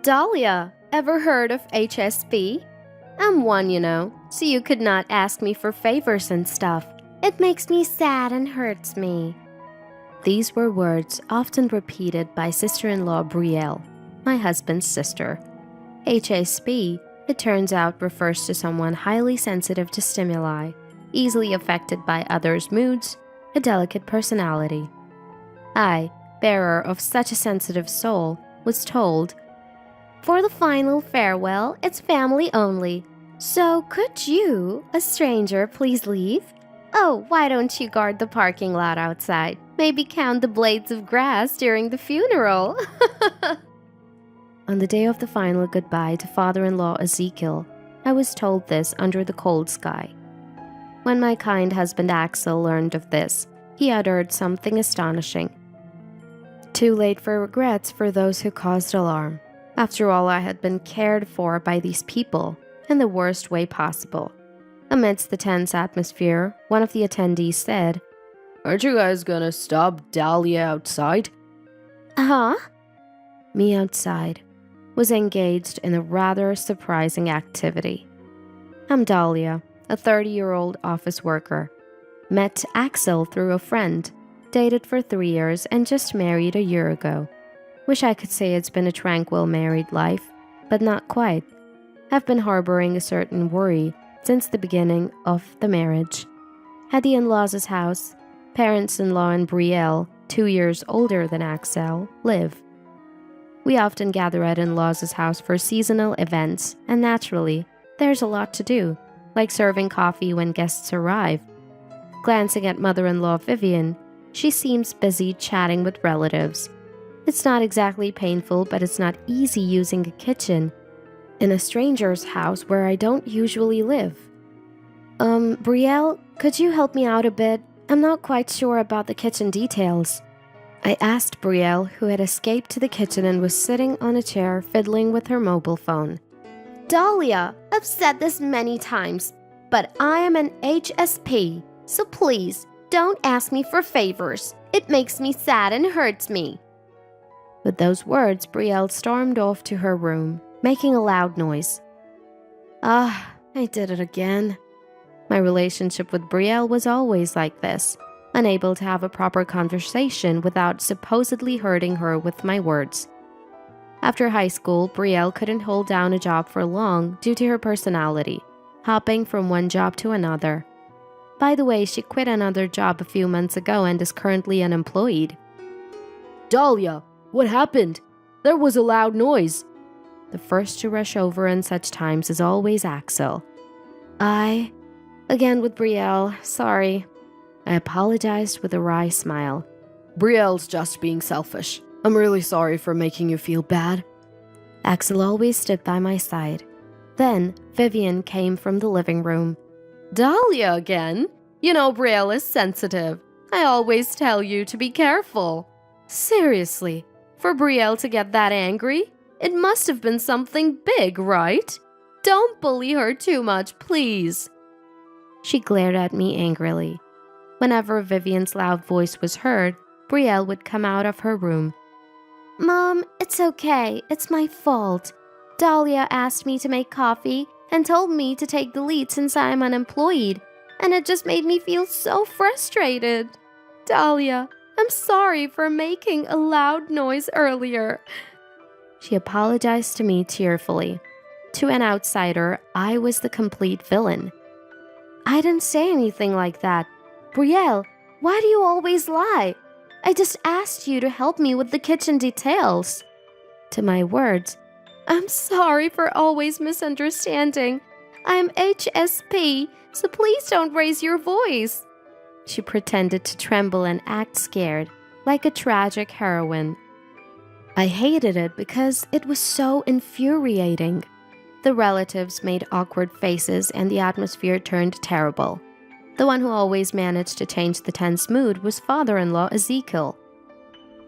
Dahlia, ever heard of HSP? I'm one, so you could not ask me for favors and stuff. It makes me sad and hurts me. These were words often repeated by sister-in-law Brielle, my husband's sister. HSP, it turns out, refers to someone highly sensitive to stimuli, easily affected by others' moods, a delicate personality. I, bearer of such a sensitive soul, was told, "For the final farewell, it's family only. So could you, a stranger, please leave? Oh, why don't you guard the parking lot outside? Maybe count the blades of grass during the funeral." On the day of the final goodbye to father-in-law Ezekiel, I was told this under the cold sky. When my kind husband Axel learned of this, he uttered something astonishing. Too late for regrets for those who caused alarm. After all, I had been cared for by these people in the worst way possible. Amidst the tense atmosphere, one of the attendees said, "Aren't you guys gonna stop Dahlia outside?" "Huh?" Me outside was engaged in a rather surprising activity. I'm Dahlia, a 30-year-old office worker. Met Axel through a friend, dated for 3 years, and just married a year ago. Wish I could say it's been a tranquil married life, but not quite. I've been harboring a certain worry since the beginning of the marriage. At the in-laws' house, parents-in-law and Brielle, 2 years older than Axel, live. We often gather at in-laws' house for seasonal events, and naturally, there's a lot to do, like serving coffee when guests arrive. Glancing at mother-in-law Vivian, she seems busy chatting with relatives. It's not exactly painful, but it's not easy using a kitchen in a stranger's house where I don't usually live. Brielle, could you help me out a bit? I'm not quite sure about the kitchen details." I asked Brielle, who had escaped to the kitchen and was sitting on a chair fiddling with her mobile phone. "Dahlia, I've said this many times, but I am an HSP, so please don't ask me for favors. It makes me sad and hurts me." With those words, Brielle stormed off to her room, making a loud noise. I did it again. My relationship with Brielle was always like this, unable to have a proper conversation without supposedly hurting her with my words. After high school, Brielle couldn't hold down a job for long due to her personality, hopping from one job to another. By the way, she quit another job a few months ago and is currently unemployed. "Dahlia, what happened? There was a loud noise." The first to rush over in such times is always Axel. Again with Brielle, sorry. I apologized with a wry smile. "Brielle's just being selfish. I'm really sorry for making you feel bad." Axel always stood by my side. Then Vivian came from the living room. "Dahlia again? You know Brielle is sensitive. I always tell you to be careful." "Seriously, for Brielle to get that angry? It must have been something big, right? Don't bully her too much, please." She glared at me angrily. Whenever Vivian's loud voice was heard, Brielle would come out of her room. "Mom, it's okay. It's my fault. Dahlia asked me to make coffee and told me to take the lead since I'm unemployed, and it just made me feel so frustrated. Dahlia, I'm sorry for making a loud noise earlier." She apologized to me tearfully. To an outsider, I was the complete villain. "I didn't say anything like that. Brielle, why do you always lie? I just asked you to help me with the kitchen details." To my words, "I'm sorry for always misunderstanding. I'm HSP, so please don't raise your voice." She pretended to tremble and act scared, like a tragic heroine. I hated it because it was so infuriating. The relatives made awkward faces and the atmosphere turned terrible. The one who always managed to change the tense mood was father-in-law Ezekiel.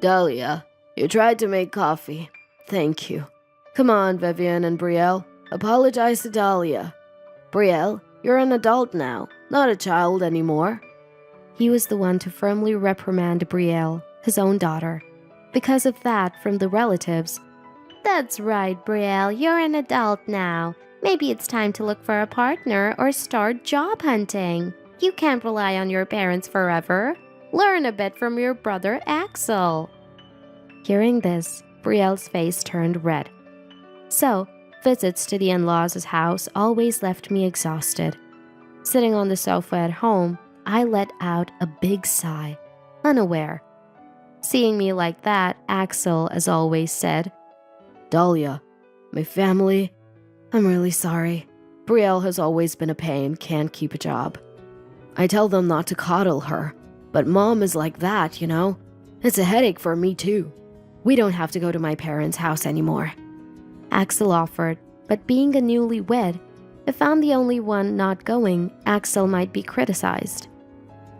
"Dahlia, you tried to make coffee. Thank you. Come on, Vivian and Brielle. Apologize to Dahlia. Brielle, you're an adult now, not a child anymore." He was the one to firmly reprimand Brielle, his own daughter. Because of that, from the relatives, That's right, Brielle. You're an adult now. Maybe it's time to look for a partner or start job hunting. You can't rely on your parents forever. Learn a bit from your brother Axel. Hearing this, Brielle's face turned red. So, visits to the in-laws' house always left me exhausted. Sitting on the sofa at home, I let out a big sigh, unaware. Seeing me like that, Axel, as always, said, Dahlia, my family, I'm really sorry. Brielle has always been a pain, can't keep a job. I tell them not to coddle her, but Mom is like that, you know? It's a headache for me too. We don't have to go to my parents' house anymore. Axel offered, but being a newlywed, if I'm the only one not going, Axel might be criticized.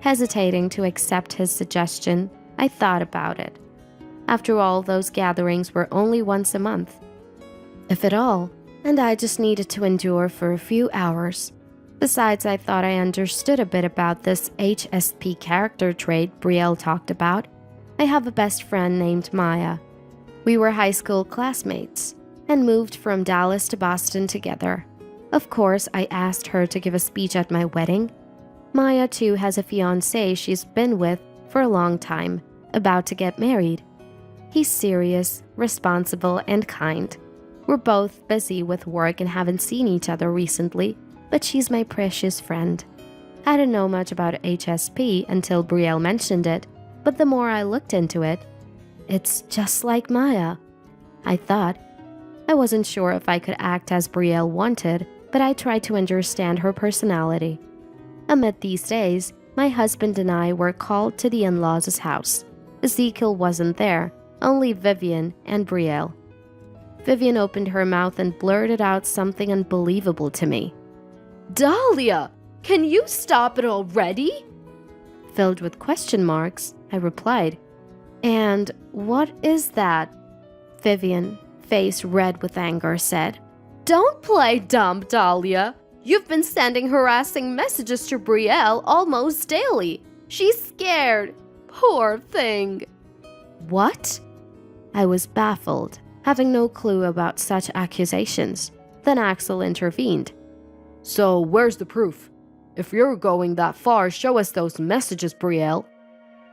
Hesitating to accept his suggestion, I thought about it. After all, those gatherings were only once a month, if at all, and I just needed to endure for a few hours. Besides, I thought I understood a bit about this HSP character trait Brielle talked about. I have a best friend named Maya. We were high school classmates and moved from Dallas to Boston together. Of course, I asked her to give a speech at my wedding. Maya too has a fiancé she's been with for a long time, about to get married. He's serious, responsible, and kind. We're both busy with work and haven't seen each other recently, but she's my precious friend. I didn't know much about HSP until Brielle mentioned it, but the more I looked into it, it's just like Maya, I thought. I wasn't sure if I could act as Brielle wanted, but I tried to understand her personality. Amid these days, my husband and I were called to the in-laws' house. Ezekiel wasn't there, only Vivian and Brielle. Vivian opened her mouth and blurted out something unbelievable to me. Dahlia, can you stop it already? Filled with question marks, I replied. And what is that? Vivian, face red with anger, said. Don't play dumb, Dahlia. You've been sending harassing messages to Brielle almost daily. She's scared. Poor thing. What? I was baffled, having no clue about such accusations. Then Axel intervened. So where's the proof? If you're going that far, show us those messages, Brielle.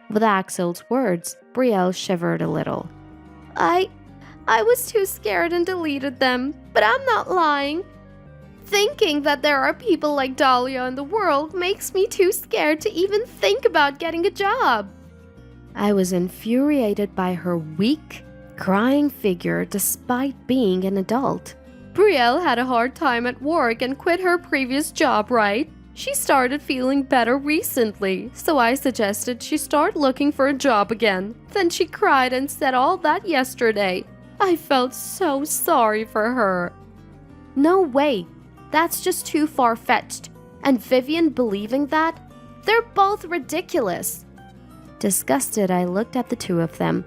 With Axel's words, Brielle shivered a little. I was too scared and deleted them, but I'm not lying. Thinking that there are people like Dahlia in the world makes me too scared to even think about getting a job. I was infuriated by her weak, crying figure despite being an adult. Brielle had a hard time at work and quit her previous job, right? She started feeling better recently, so I suggested she start looking for a job again. Then she cried and said all that yesterday. I felt so sorry for her. No way. That's just too far-fetched. And Vivian believing that? They're both ridiculous. Disgusted, I looked at the two of them.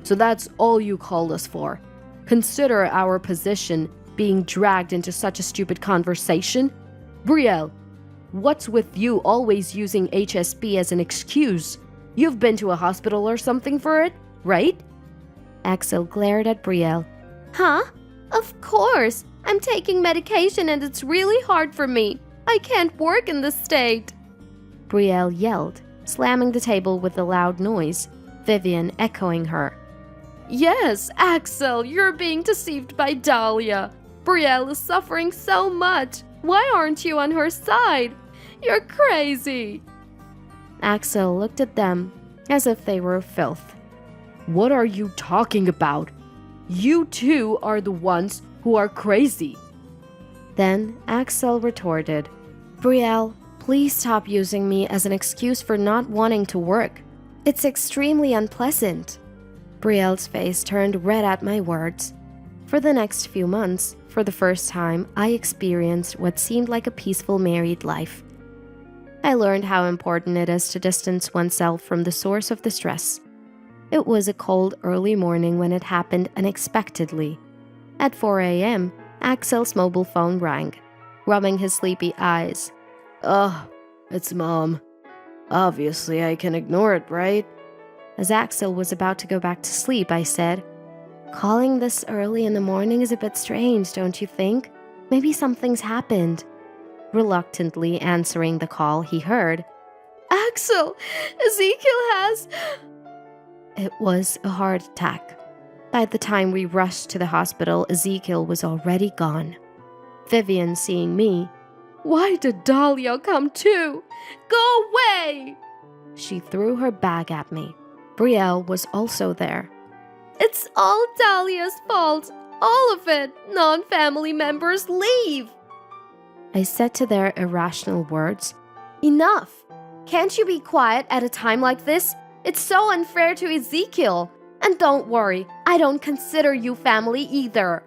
So that's all you called us for? Consider our position being dragged into such a stupid conversation? Brielle, what's with you always using HSP as an excuse? You've been to a hospital or something for it, right? Axel glared at Brielle. Huh? Of course. I'm taking medication and it's really hard for me. I can't work in this state. Brielle yelled, slamming the table with a loud noise, Vivian echoing her. Yes, Axel, you're being deceived by Dahlia. Brielle is suffering so much. Why aren't you on her side? You're crazy. Axel looked at them as if they were filth. What are you talking about? You two are the ones who are crazy. Then Axel retorted, Brielle, please stop using me as an excuse for not wanting to work. It's extremely unpleasant. Brielle's face turned red at my words. For the next few months, for the first time, I experienced what seemed like a peaceful married life. I learned how important it is to distance oneself from the source of the stress. It was a cold early morning when it happened unexpectedly. At 4 a.m., Axel's mobile phone rang, rubbing his sleepy eyes. Ugh, it's Mom. Obviously, I can ignore it, right? As Axel was about to go back to sleep, I said, Calling this early in the morning is a bit strange, don't you think? Maybe something's happened. Reluctantly answering the call he heard. Axel, Ezekiel has... It was a heart attack. By the time we rushed to the hospital, Ezekiel was already gone. Vivian, seeing me, Why did Dahlia come too? Go away! She threw her bag at me. Brielle was also there. It's all Dahlia's fault. All of it. Non-family members leave. I said to their irrational words, Enough! Can't you be quiet at a time like this? It's so unfair to Ezekiel. And don't worry, I don't consider you family either.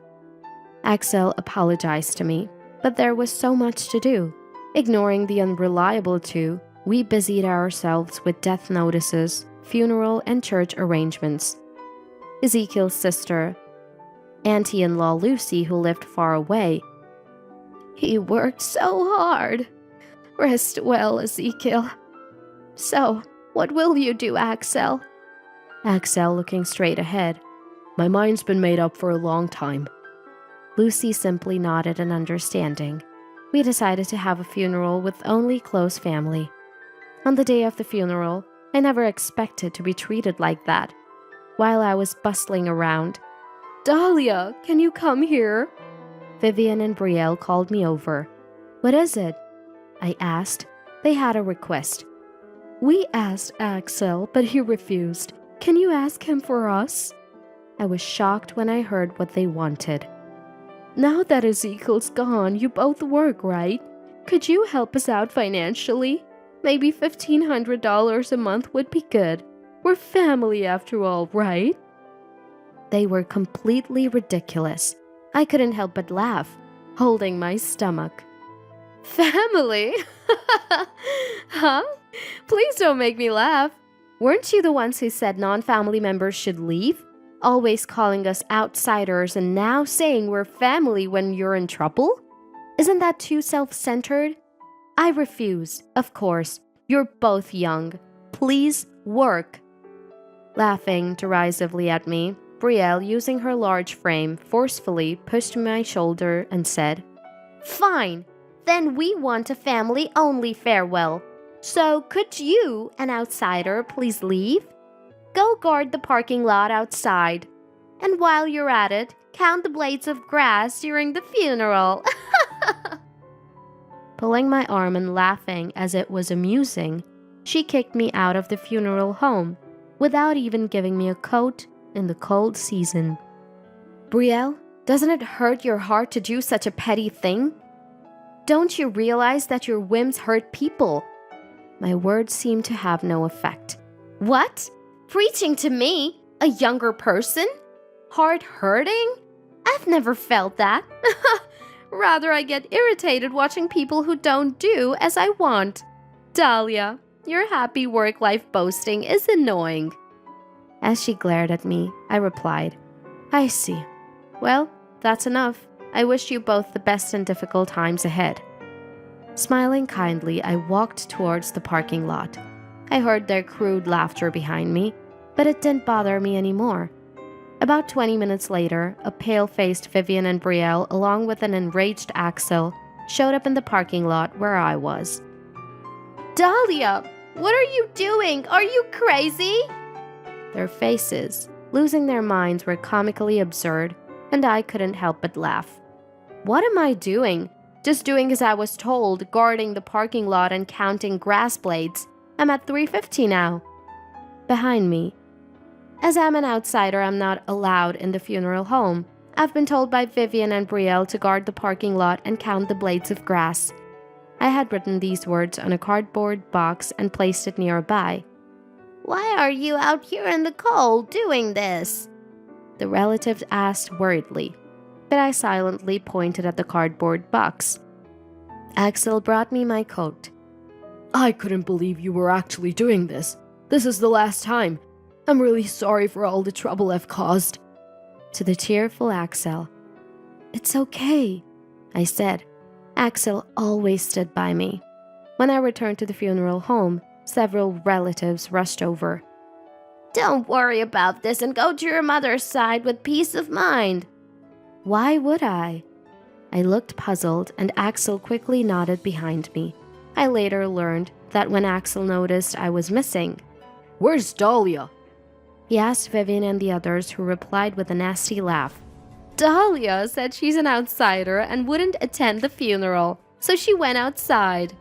Axel apologized to me, but there was so much to do. Ignoring the unreliable two, we busied ourselves with death notices, funeral and church arrangements. Ezekiel's sister, auntie-in-law Lucy, who lived far away. He worked so hard. Rest well, Ezekiel. So, what will you do, Axel? Axel looking straight ahead. My mind's been made up for a long time. Lucy simply nodded in understanding. We decided to have a funeral with only close family. On the day of the funeral, I never expected to be treated like that. While I was bustling around, Dahlia, can you come here? Vivian and Brielle called me over. What is it? I asked. They had a request. We asked Axel, but he refused. Can you ask him for us? I was shocked when I heard what they wanted. Now that Ezekiel's gone, you both work, right? Could you help us out financially? Maybe $1,500 a month would be good. We're family after all, right? They were completely ridiculous. I couldn't help but laugh, holding my stomach. Family? Huh? Please don't make me laugh. Weren't you the ones who said non-family members should leave? Always calling us outsiders and now saying we're family when you're in trouble? Isn't that too self-centered? I refuse, of course. You're both young. Please work. Laughing derisively at me, Brielle, using her large frame, forcefully pushed my shoulder and said, Fine, then we want a family-only farewell. So could you, an outsider, please leave? Go guard the parking lot outside. And while you're at it, count the blades of grass during the funeral. Pulling my arm and laughing as it was amusing, she kicked me out of the funeral home without even giving me a coat in the cold season. Brielle, doesn't it hurt your heart to do such a petty thing? Don't you realize that your whims hurt people? My words seemed to have no effect. What? Preaching to me, a younger person? Heart hurting? I've never felt that. Rather, I get irritated watching people who don't do as I want. Dahlia, your happy work-life boasting is annoying. As she glared at me, I replied, I see. Well, that's enough. I wish you both the best in difficult times ahead. Smiling kindly, I walked towards the parking lot. I heard their crude laughter behind me, but it didn't bother me anymore. About 20 minutes later, a pale-faced Vivian and Brielle, along with an enraged Axel, showed up in the parking lot where I was. Dahlia, what are you doing? Are you crazy? Their faces, losing their minds, were comically absurd, and I couldn't help but laugh. What am I doing? Just doing as I was told, guarding the parking lot and counting grass blades. I'm at 350 now. Behind me. As I'm an outsider, I'm not allowed in the funeral home. I've been told by Vivian and Brielle to guard the parking lot and count the blades of grass. I had written these words on a cardboard box and placed it nearby. Why are you out here in the cold doing this? The relative asked worriedly, but I silently pointed at the cardboard box. Axel brought me my coat. I couldn't believe you were actually doing this. This is the last time. I'm really sorry for all the trouble I've caused. To the tearful Axel. It's okay, I said. Axel always stood by me. When I returned to the funeral home, several relatives rushed over. Don't worry about this and go to your mother's side with peace of mind. Why would I? I looked puzzled and Axel quickly nodded behind me. I later learned that when Axel noticed I was missing, "Where's Dahlia?" he asked Vivian and the others, who replied with a nasty laugh. Dahlia said she's an outsider and wouldn't attend the funeral, so she went outside.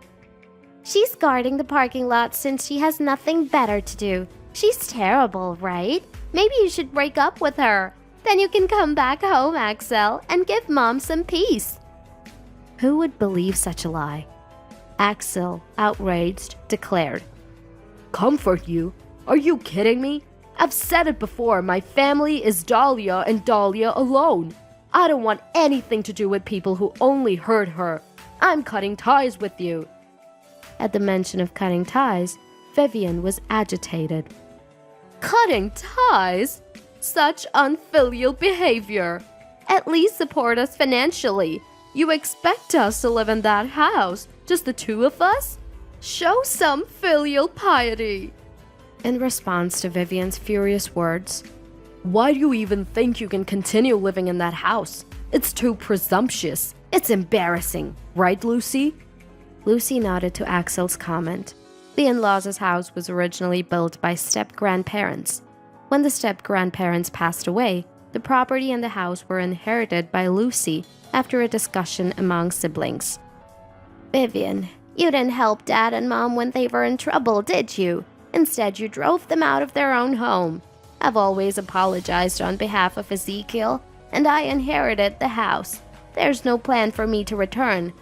She's guarding the parking lot since she has nothing better to do. She's terrible, right? Maybe you should break up with her. Then you can come back home, Axel, and give Mom some peace. Who would believe such a lie? Axel, outraged, declared. Comfort you? Are you kidding me? I've said it before, my family is Dahlia and Dahlia alone. I don't want anything to do with people who only hurt her. I'm cutting ties with you. At the mention of cutting ties, Vivian was agitated. Cutting ties? Such unfilial behavior. At least support us financially. You expect us to live in that house, just the two of us? Show some filial piety. In response to Vivian's furious words, "Why do you even think you can continue living in that house? It's too presumptuous. It's embarrassing, right, Lucy?" Lucy nodded to Axel's comment. The in-laws' house was originally built by step-grandparents. When the step-grandparents passed away, the property and the house were inherited by Lucy after a discussion among siblings. Vivian, you didn't help Dad and Mom when they were in trouble, did you? Instead, you drove them out of their own home. I've always apologized on behalf of Ezekiel, and I inherited the house. There's no plan for me to return.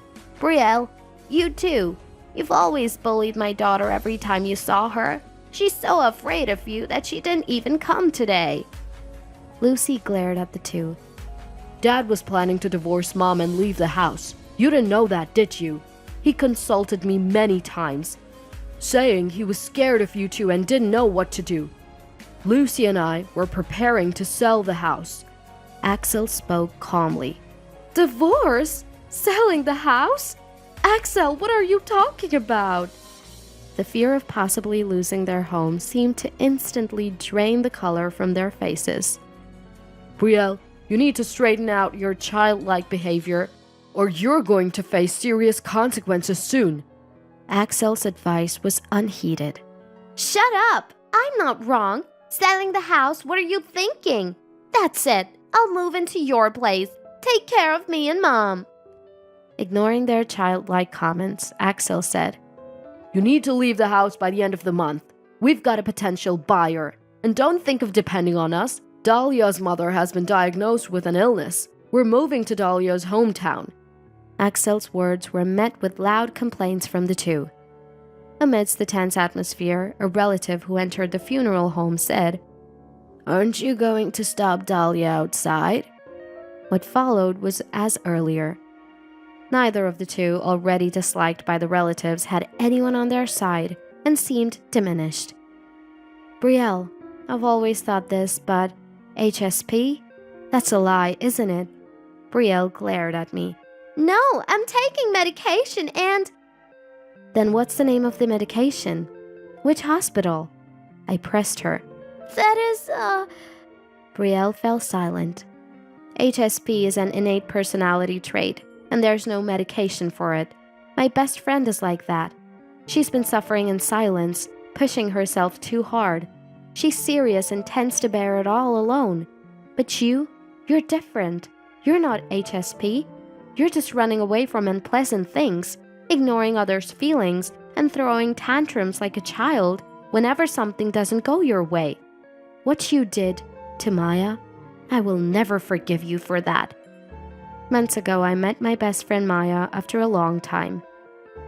Brielle, you too. You've always bullied my daughter every time you saw her. She's so afraid of you that she didn't even come today. Lucy glared at the two. Dad was planning to divorce Mom and leave the house. You didn't know that, did you? He consulted me many times, saying he was scared of you two and didn't know what to do. Lucy and I were preparing to sell the house. Axel spoke calmly. Divorce? Selling the house? Axel, what are you talking about? The fear of possibly losing their home seemed to instantly drain the color from their faces. Brielle, you need to straighten out your childlike behavior, or you're going to face serious consequences soon. Axel's advice was unheeded. Shut up! I'm not wrong. Selling the house, what are you thinking? That's it. I'll move into your place. Take care of me and Mom. Ignoring their childlike comments, Axel said, You need to leave the house by the end of the month. We've got a potential buyer. And don't think of depending on us. Dahlia's mother has been diagnosed with an illness. We're moving to Dahlia's hometown. Axel's words were met with loud complaints from the two. Amidst the tense atmosphere, a relative who entered the funeral home said, Aren't you going to stop Dahlia outside? What followed was as earlier. Neither of the two, already disliked by the relatives, had anyone on their side and seemed diminished. Brielle, I've always thought this, but HSP? That's a lie, isn't it? Brielle glared at me. No, I'm taking medication and... Then what's the name of the medication? Which hospital? I pressed her. That is, Brielle fell silent. HSP is an innate personality trait, and there's no medication for it. My best friend is like that. She's been suffering in silence, pushing herself too hard. She's serious and tends to bear it all alone. But you're different. You're not HSP. You're just running away from unpleasant things, ignoring others' feelings, and throwing tantrums like a child whenever something doesn't go your way. What you did to Maya, I will never forgive you for that. Months ago, I met my best friend Maya after a long time.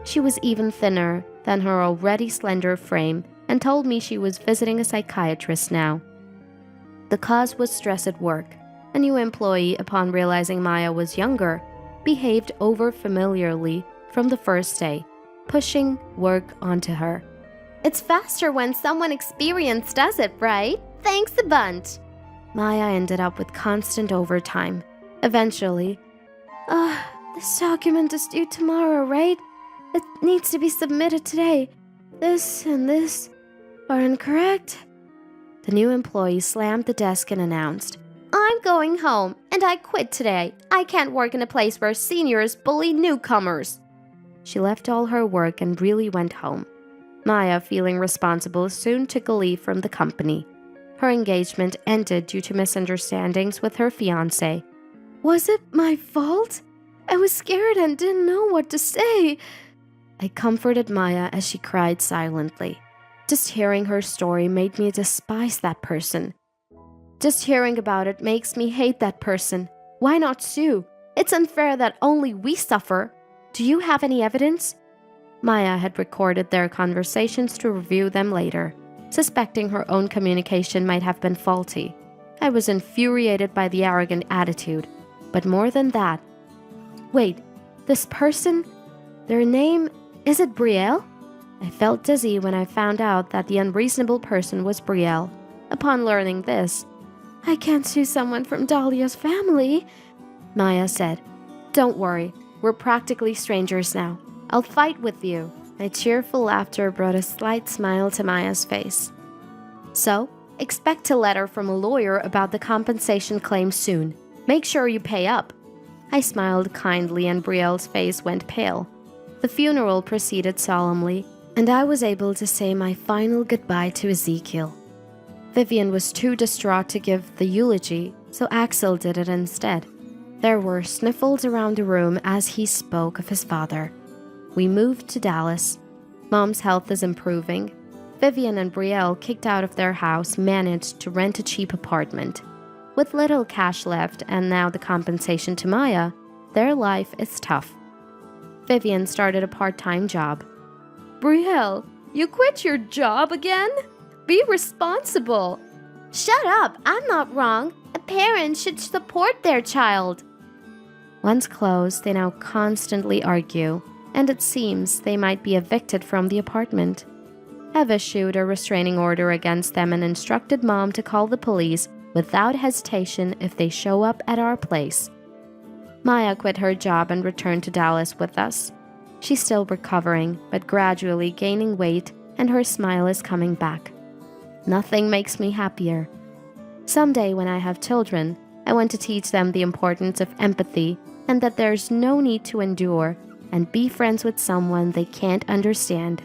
She was even thinner than her already slender frame and told me she was visiting a psychiatrist now. The cause was stress at work. A new employee, upon realizing Maya was younger, behaved over-familiarly from the first day, pushing work onto her. It's faster when someone experienced does it, right? Thanks a bunch. Maya ended up with constant overtime. Eventually, this document is due tomorrow, right? It needs to be submitted today. This and this are incorrect. The new employee slammed the desk and announced, I'm going home, and I quit today. I can't work in a place where seniors bully newcomers. She left all her work and really went home. Maya, feeling responsible, soon took a leave from the company. Her engagement ended due to misunderstandings with her fiancé. Was it my fault? I was scared and didn't know what to say. I comforted Maya as she cried silently. Just hearing her story made me despise that person. Just hearing about it makes me hate that person. Why not sue? It's unfair that only we suffer. Do you have any evidence? Maya had recorded their conversations to review them later, suspecting her own communication might have been faulty. I was infuriated by the arrogant attitude, but more than that. Wait, this person? Their name, is it Brielle? I felt dizzy when I found out that the unreasonable person was Brielle. Upon learning this, I can't sue someone from Dahlia's family, Maya said. Don't worry, we're practically strangers now. I'll fight with you. My cheerful laughter brought a slight smile to Maya's face. So, expect a letter from a lawyer about the compensation claim soon. Make sure you pay up. I smiled kindly and Brielle's face went pale. The funeral proceeded solemnly, and I was able to say my final goodbye to Ezekiel. Vivian was too distraught to give the eulogy, so Axel did it instead. There were sniffles around the room as he spoke of his father. We moved to Dallas. Mom's health is improving. Vivian and Brielle, kicked out of their house, managed to rent a cheap apartment. With little cash left and now the compensation to Maya, their life is tough. Vivian started a part-time job. Brielle, you quit your job again? Be responsible. Shut up, I'm not wrong. A parent should support their child. Once closed, they now constantly argue, and it seems they might be evicted from the apartment. I've issued a restraining order against them and instructed Mom to call the police without hesitation if they show up at our place. Maya quit her job and returned to Dallas with us. She's still recovering, but gradually gaining weight, and her smile is coming back. Nothing makes me happier. Someday when I have children, I want to teach them the importance of empathy and that there's no need to endure and be friends with someone they can't understand.